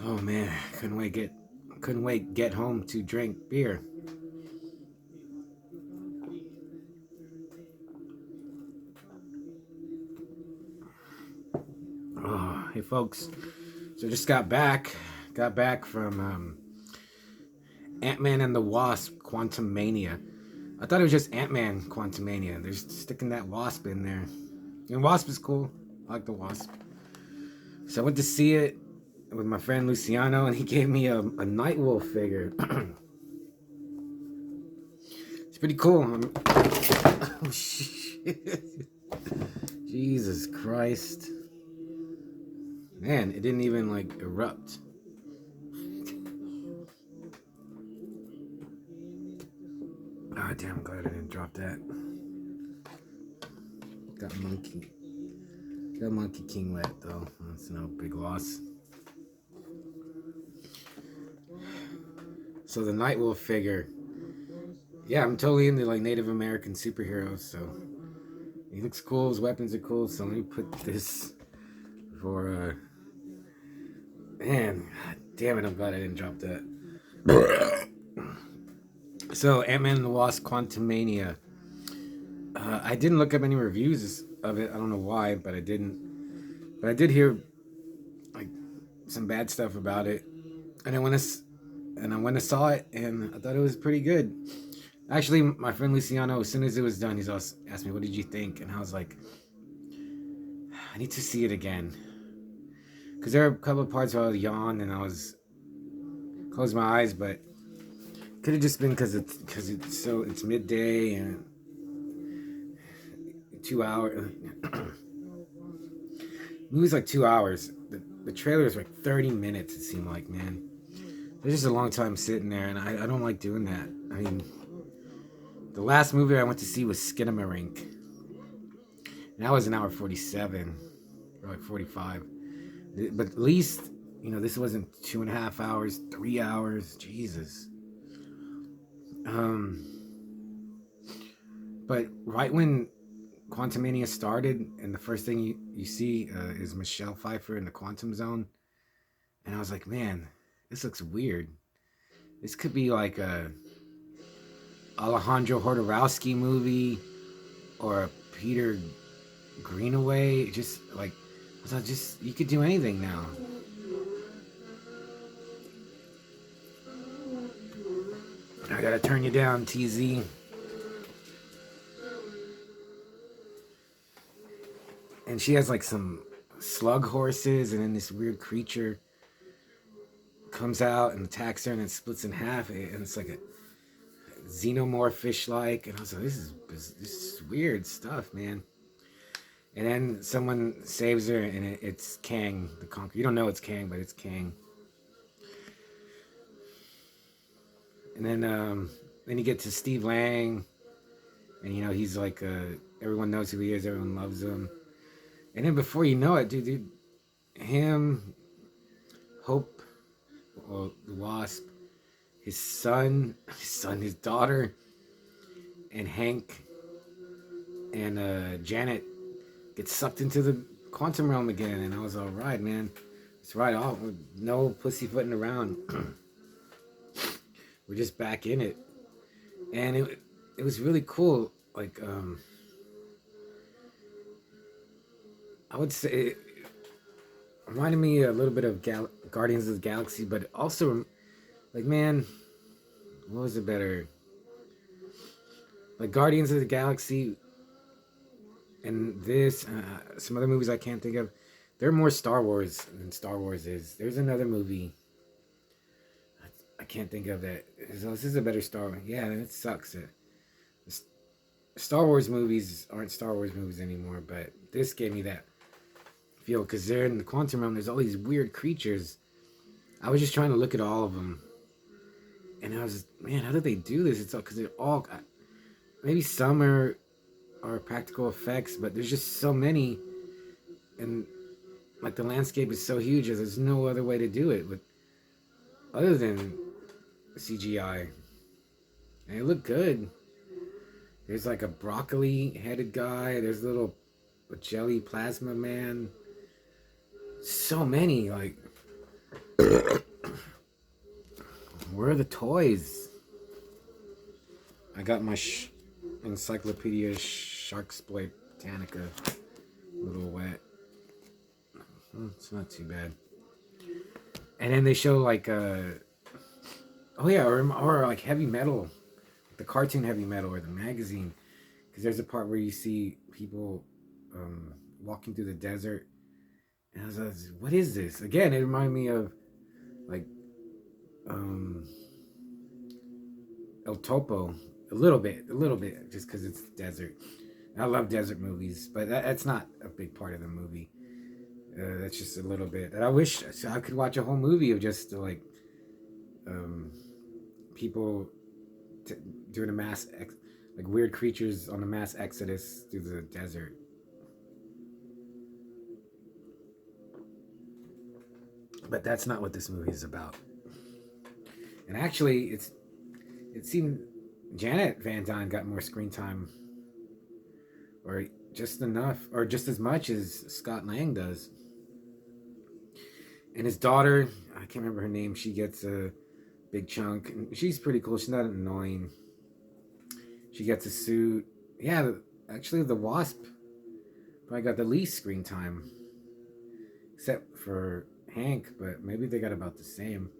Oh man, couldn't wait get home to drink beer. Oh, hey folks. So just got back from Ant-Man and the Wasp Quantumania. I thought it was just Ant-Man Quantumania. They're sticking that Wasp in there. And Wasp is cool. I like the Wasp. So I went to see it with my friend Luciano, and he gave me a Nightwolf figure. It's pretty cool. Oh shit! Jesus Christ, man! It didn't even like erupt. Ah, damn! I'm glad I didn't drop that. Got Monkey King wet though. That's no big loss. So the Nightwolf figure, yeah, I'm totally into like Native American superheroes. So he looks cool. His weapons are cool. So let me put this for man. God damn it! I'm glad I didn't drop that. So Ant-Man and the Wasp: Quantumania. I didn't look up any reviews of it. I don't know why, but I didn't. But I did hear like some bad stuff about it, and I went and saw it, and I thought it was pretty good. Actually, my friend Luciano, as soon as it was done, he's also asked me, "What did you think?" And I was like, "I need to see it again," because there are a couple of parts where I was yawned and I was closed my eyes, but could have just been because it's midday and 2 hours. Movie's like 2 hours. The trailer is like 30 minutes. It seemed like, man. It's just a long time sitting there, and I don't like doing that. I mean, the last movie I went to see was Skinamarink, and that was an hour 47, or like 45. But at least, this wasn't 2.5 hours, 3 hours. Jesus. Um, but right when Quantumania started, and the first thing you see is Michelle Pfeiffer in the Quantum Zone, and I was like, man, this looks weird. This could be like a Alejandro Jodorowsky movie or a Peter Greenaway. Just like, I thought, just you could do anything now. I gotta turn you down, TZ. And she has like some slug horses, and then this weird creature comes out and attacks her, and it splits in half, and it's like a xenomorph fish like. And I was like, this is weird stuff, man. And then someone saves her, and it's Kang the Conqueror. You don't know it's Kang, but it's Kang. And then you get to Steve Lang, and he's like everyone knows who he is, everyone loves him. And then before you know it, dude, him, Hope, well, the Wasp, his daughter, and Hank, and Janet get sucked into the quantum realm again. And I was all right, man. It's right off. No pussyfooting around. We're just back in it, and it was really cool. Like I would say it reminded me a little bit of Guardians of the Galaxy, but also like, man, what was it better? Like Guardians of the Galaxy and this, some other movies I can't think of. They're more Star Wars than Star Wars is. There's another movie I can't think of that. This is a better Star Wars. Yeah, it sucks. Star Wars movies aren't Star Wars movies anymore, but this gave me that feel because they're in the quantum realm. There's all these weird creatures. I was just trying to look at all of them, and I was, man, how did they do this? It's all because they're all maybe some are practical effects, but there's just so many, and like the landscape is so huge. There's no other way to do it with other than CGI, and it looked good. There's like a broccoli-headed guy. There's a little jelly plasma man. So many, like Where are the toys? I got my Encyclopedia Sharksploit Botanica a little wet. It's not too bad. And then they show like oh yeah, or like heavy metal, the cartoon heavy metal or the magazine, because there's a part where you see people walking through the desert, and I was like, what is this? Again, it reminded me of like um, El Topo a little bit, just because it's desert. I love desert movies, but that's not a big part of the movie. That's just a little bit. And I wish I could watch a whole movie of just like um, people t- doing a like weird creatures on a mass exodus through the desert. But that's not what this movie is about. And actually, it seemed Janet Van Dyne got more screen time, or just enough, or just as much as Scott Lang does. And his daughter, I can't remember her name. She gets a big chunk, and she's pretty cool. She's not annoying. She gets a suit. Yeah, actually, the Wasp probably got the least screen time, except for Hank. But maybe they got about the same.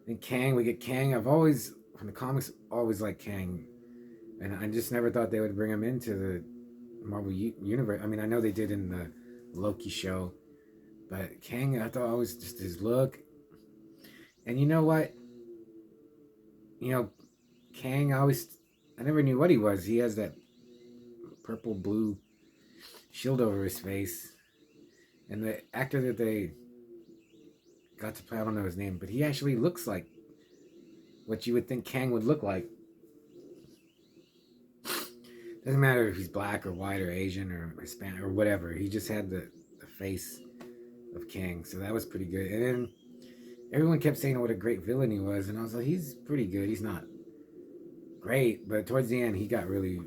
And Kang, we get Kang. I've always, from the comics, always liked Kang, and I just never thought they would bring him into the Marvel universe. I mean, I know they did in the Loki show, but Kang, I thought always just his look. And you know what? You know, Kang, I never knew what he was. He has that purple blue shield over his face, and the actor that they got to play, I don't know his name, but he actually looks like what you would think Kang would look like. Doesn't matter if he's black or white or Asian or Hispanic or whatever. He just had the face of Kang, so that was pretty good. And then everyone kept saying what a great villain he was, and I was like, he's pretty good. He's not great, but towards the end, he got really,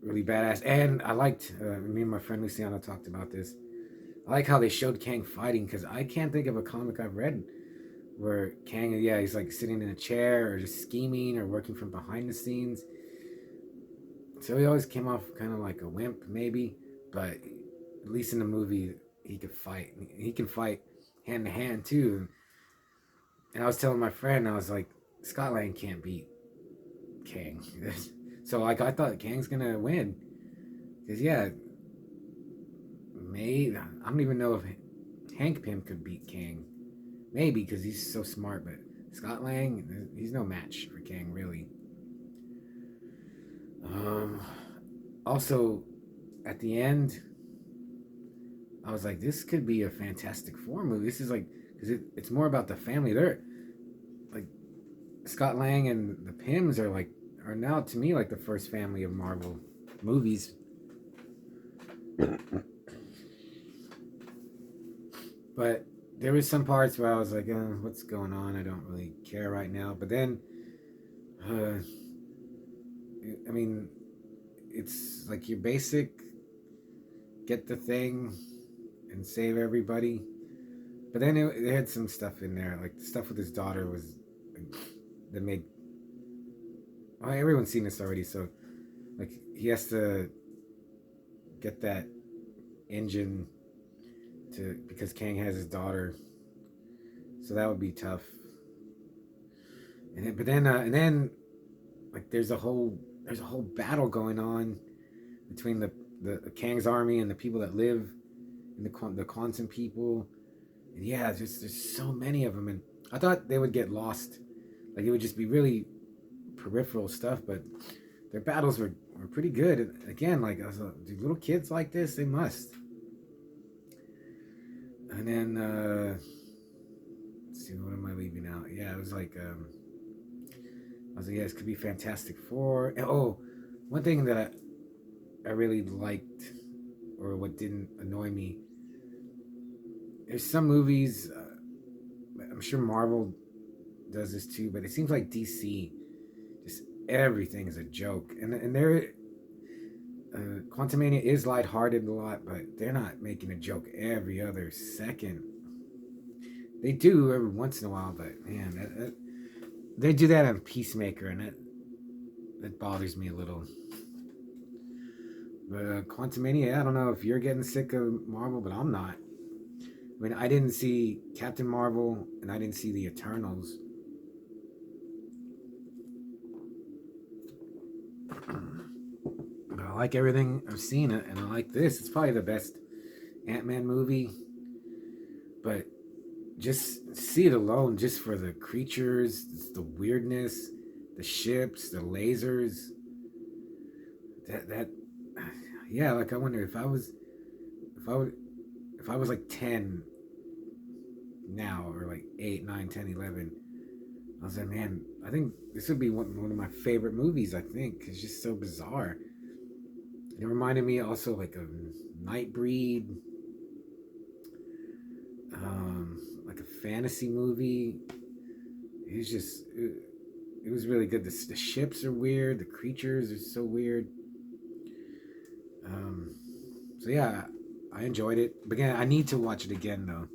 really badass. And I liked, me and my friend Luciano talked about this. I like how they showed Kang fighting, because I can't think of a comic I've read where Kang, yeah, he's like sitting in a chair or just scheming or working from behind the scenes. So he always came off kind of like a wimp, maybe, but at least in the movie, he could fight. He can fight hand to hand too. And I was telling my friend, I was like, Scott Lang can't beat Kang. So like I thought Kang's gonna win, because yeah, maybe I don't even know if Hank Pym could beat Kang. Maybe because he's so smart, but Scott Lang, he's no match for Kang really. Um, Also, at the end, I was like, this could be a Fantastic Four movie. This is like, because it's more about the family. They're like Scott Lang and the Pyms are now to me like the first family of Marvel movies. But there was some parts where I was like, what's going on? I don't really care right now. But then, uh, I mean, it's like your basic get the thing and save everybody. But then it had some stuff in there, like the stuff with his daughter was that made. Oh, everyone's seen this already, so like he has to get that engine to because Kang has his daughter, so that would be tough. And then like there's a whole battle going on between the Kang's army and the people that live in the Quantum people. And yeah, there's so many of them, and I thought they would get lost, like it would just be really peripheral stuff, but their battles were pretty good. And again, like I was like, do little kids like this? They must. And then let's see, what am I leaving out? Yeah, it was like I was like, yeah, this could be Fantastic Four. And, oh, one thing that I really liked, or what didn't annoy me, there's some movies. I'm sure Marvel does this too, but it seems like DC just everything is a joke, and they're Quantumania is lighthearted a lot, but they're not making a joke every other second. They do every once in a while, but man, They do that on Peacemaker, and it bothers me a little. But Quantumania, I don't know if you're getting sick of Marvel, but I'm not. I mean, I didn't see Captain Marvel, and I didn't see the Eternals. But I like everything I've seen, and I like this. It's probably the best Ant-Man movie. But just see it alone, just for the creatures, the weirdness, the ships, the lasers. That yeah, like I wonder if I would if I was like 10 now, or like 8, 9, 10, 11. I was like, man, I think this would be one of my favorite movies. I think it's just so bizarre. It reminded me also like of Nightbreed, like a fantasy movie. It was just it was really good. The ships are weird. The creatures are so weird. Um, so yeah, I enjoyed it. But again, I need to watch it again though.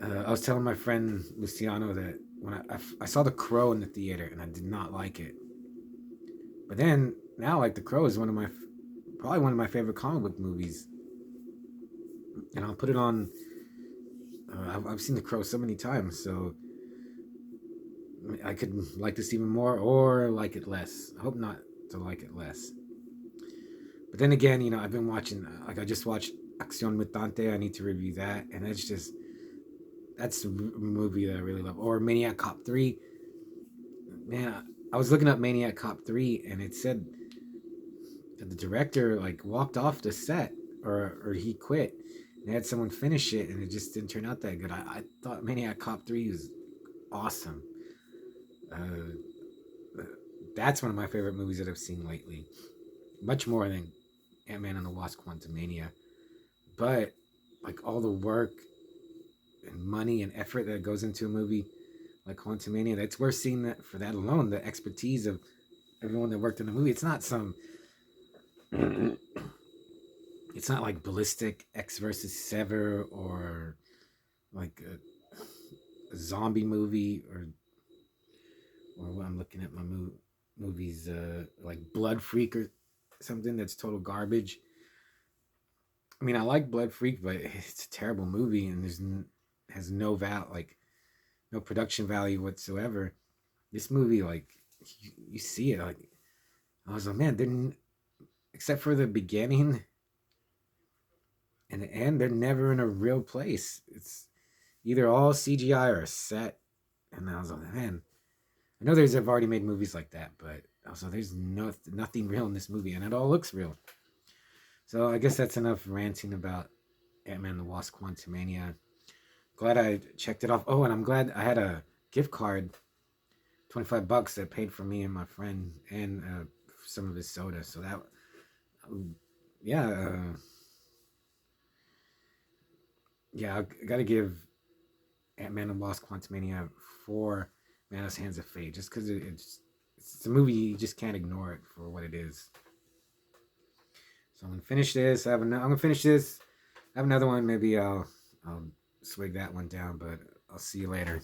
I was telling my friend Luciano that when I saw The Crow in the theater and I did not like it. But then now, like, The Crow is probably one of my favorite comic book movies, and I'll put it on. I've seen The Crow so many times, so I could like this even more or like it less. I hope not to like it less. But then again, I've been watching. Like, I just watched Acción Mutante. I need to review that, and that's a movie that I really love. Or Maniac Cop 3. Man, I was looking up Maniac Cop 3, and it said that the director like walked off the set, or he quit. They had someone finish it, and it just didn't turn out that good. I thought Maniac Cop 3 was awesome. Uh, that's one of my favorite movies that I've seen lately. Much more than Ant-Man and the Wasp: Quantumania. But like all the work and money and effort that goes into a movie like Quantumania, that's worth seeing that for that alone. The expertise of everyone that worked in the movie. It's not some. It's not like Ballistic X versus Sever, or like a zombie movie, or what I'm looking at my movies like Blood Freak or something that's total garbage. I mean, I like Blood Freak, but it's a terrible movie, and has no production value whatsoever. This movie, like, you see it, like, I was like, man, except for the beginning and the end, they're never in a real place. It's either all CGI or a set. And I was like, man, I know they've already made movies like that, but also there's nothing real in this movie, and it all looks real. So I guess that's enough ranting about Ant-Man the Wasp: Quantumania. Glad I checked it off. Oh, and I'm glad I had a gift card, $25 that paid for me and my friend, and some of his soda. So that, yeah, yeah, I got to give Ant-Man and Wasp: Quantumania 4 Man's Hands of Fate, just because it's a movie you just can't ignore it for what it is. So I'm gonna finish this. I'm gonna finish this. I have another one. Maybe I'll swig that one down, but I'll see you later.